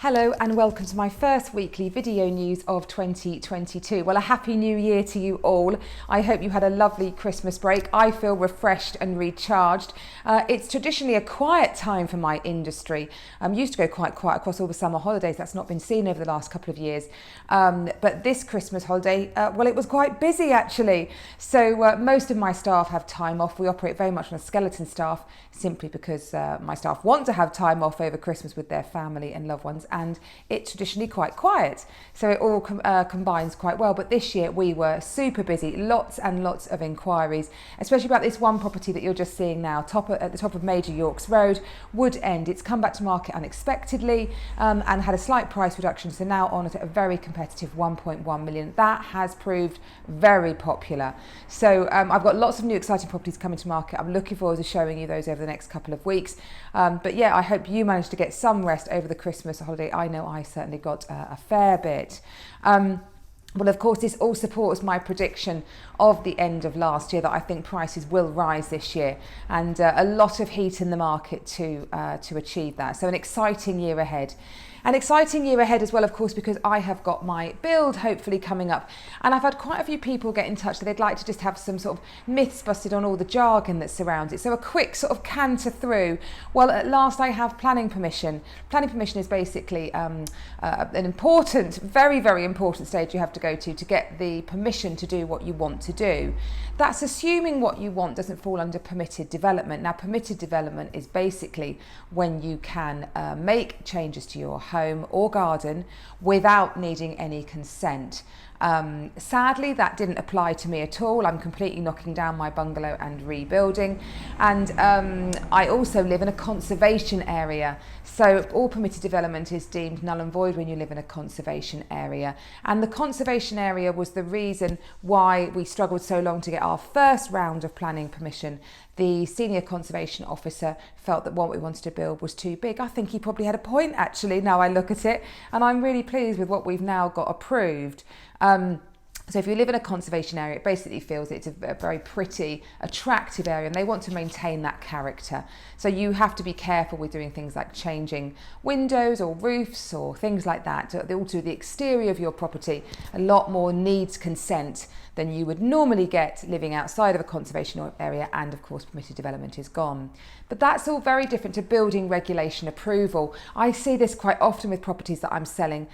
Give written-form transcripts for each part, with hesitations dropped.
Hello and welcome to my first weekly video news of 2022. Well, a happy new year to you all. I hope you had a lovely Christmas break. I feel refreshed and recharged. It's traditionally a quiet time for my industry. Used to go quite quiet across all the summer holidays. That's not been seen over the last couple of years. But this Christmas holiday, well, it was quite busy actually. So most of my staff have time off. We operate very much on a skeleton staff simply because my staff want to have time off over Christmas with their family and loved ones. And it's traditionally quite quiet. So it all combines quite well. But this year we were super busy, lots and lots of inquiries, especially about this one property that you're just seeing now, at the top of Major Yorks Road, Wood End. It's come back to market unexpectedly and had a slight price reduction. So now on at a very competitive 1.1 million. That has proved very popular. So I've got lots of new exciting properties coming to market. I'm looking forward to showing you those over the next couple of weeks. But yeah, I hope you managed to get some rest over the Christmas holiday. I know I certainly got a fair bit. Well, of course, this all supports my prediction of the end of last year that I think prices will rise this year, and a lot of heat in the market to achieve that. So an exciting year ahead. An exciting year ahead as well, of course, because I have got my build hopefully coming up. And I've had quite a few people get in touch that they'd like to just have some sort of myths busted on all the jargon that surrounds it. So a quick sort of canter through. Well, at last I have planning permission. Planning permission is basically an important, very, very important stage you have to go to get the permission to do what you want to do. That's assuming what you want doesn't fall under permitted development. Now, permitted development is basically when you can make changes to your home or garden without needing any consent. Sadly, that didn't apply to me at all. I'm completely knocking down my bungalow and rebuilding. And I also live in a conservation area. So all permitted development is deemed null and void when you live in a conservation area. And the conservation area was the reason why we struggled so long to get our first round of planning permission. The senior conservation officer felt that what we wanted to build was too big. I think he probably had a point actually, now I look at it, and I'm really pleased with what we've now got approved. So if you live in a conservation area, it basically feels it's a very pretty, attractive area, and they want to maintain that character. So you have to be careful with doing things like changing windows or roofs or things like that to alter the exterior of your property. A lot more needs consent than you would normally get living outside of a conservation area, and of course permitted development is gone. But that's all very different to building regulation approval. I see this quite often with properties that I'm selling.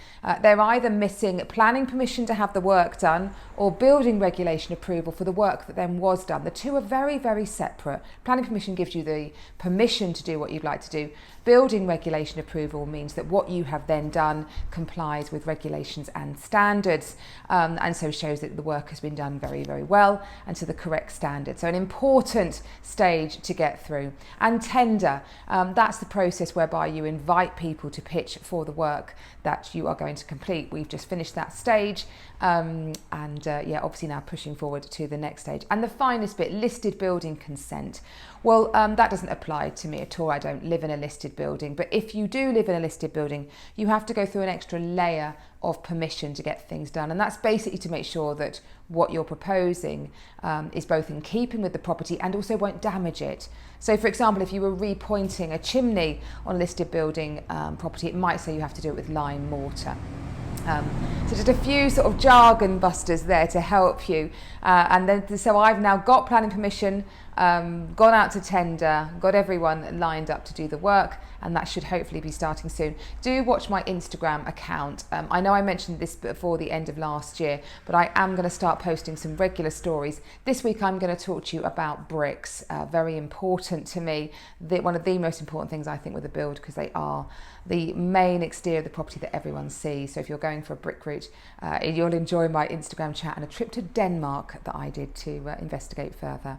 They're either missing planning permission to have the work done or building regulation approval for the work that then was done. The two are very, very separate. Planning permission gives you the permission to do what you'd like to do. Building regulation approval means that what you have then done complies with regulations and standards, and so shows that the work has been done very, very well and to the correct standard. So an important stage to get through. And tender, that's the process whereby you invite people to pitch for the work that you are going to complete. We've just finished that stage, and yeah, obviously now pushing forward to the next stage. And the finest bit, listed building consent. Well, that doesn't apply to me at all. I don't live in a listed building, but if you do live in a listed building, you have to go through an extra layer of permission to get things done. And that's basically to make sure that what you're proposing is both in keeping with the property and also won't damage it. So for example, if you were repointing a chimney on a listed building property, it might say you have to do it with lime mortar. So just a few sort of jargon busters there to help you. And then, so I've now got planning permission, gone out to tender, got everyone lined up to do the work, and that should hopefully be starting soon. Do watch my Instagram account. I know I mentioned this before the end of last year, but I am going to start posting some regular stories. This week I'm going to talk to you about bricks, very important to me. One of the most important things I think with a build, because they are the main exterior of the property that everyone sees. So if you're going for a brick route, you'll enjoy my Instagram chat and a trip to Denmark that I did to investigate further.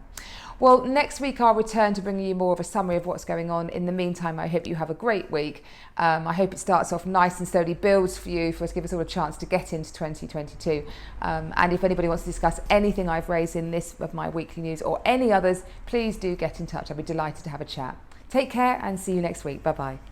Well, next week I'll return to bring you more of a summary of what's going on. In the meantime, I hope you have a great week. I hope it starts off nice and slowly builds for you, for us to give us all a chance to get into 2022. And if anybody wants to discuss anything I've raised in this of my weekly news or any others, please do get in touch. I'd be delighted to have a chat. Take care and see you next week. Bye-bye.